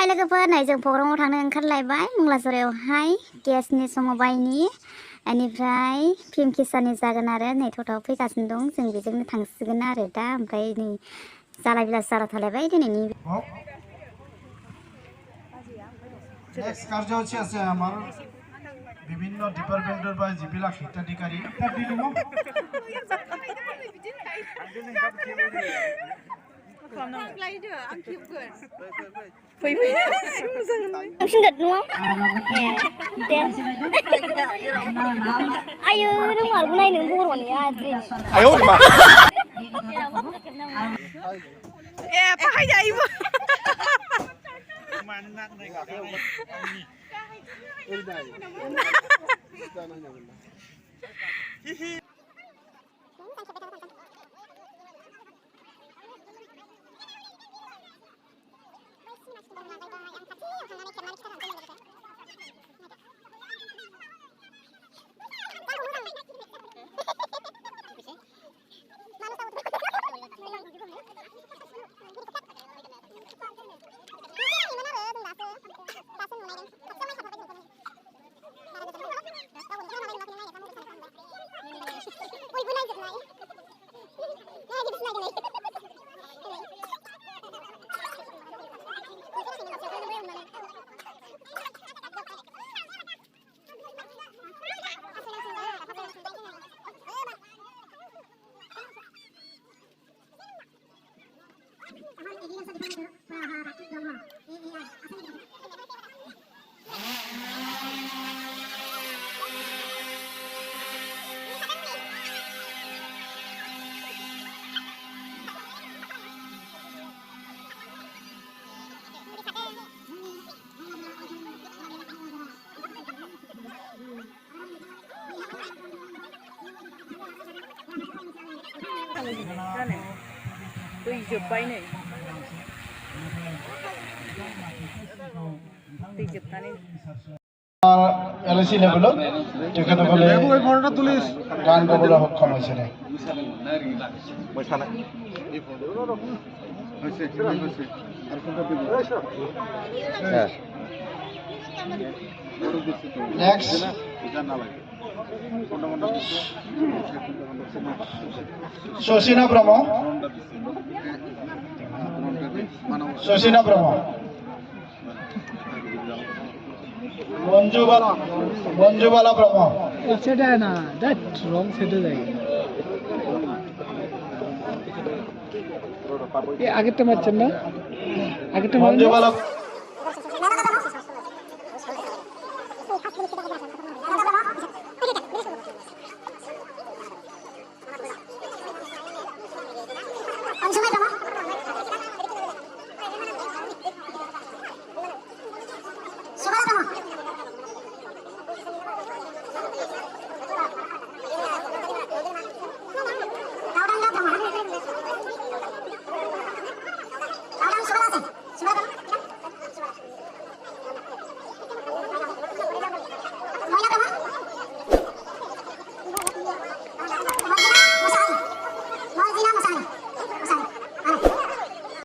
लोगोफोर नै जों प्रग्रामाव थांनो ओंखारलायबाय मंगलाजरायावहाय गेसनि समाव बायनि बेनिफ्राय फिल्म किसानि जागोन आरो नै थथाव फैगासिनो दं जों बेजोंनो थांसिगोन आरो दा ओमफ्राय नै जाला बिलास जारा थालायबाय दिनैनि नेक्स्ट कार्य আছে আমার বিভিন্ন ডিপার্টমেন্টের বা যিবিলাক হিতাধিকারী ayo dong malu naik buru nih Adrin ayo di mana pakai ya ibu दै जोब्बाय नै दै जोबनानै এলআইসি লেভেলত তেখেতসকলে গান গাবলৈ সক্ষম হৈছে নেক্সট শশীনা ব্রহ্ম মঞ্জুবালা ব্রহ্ম সেটা না দ্যাট রং সেটা যায় আগেরটা মারছেন না আগেরটা মঞ্জুবালা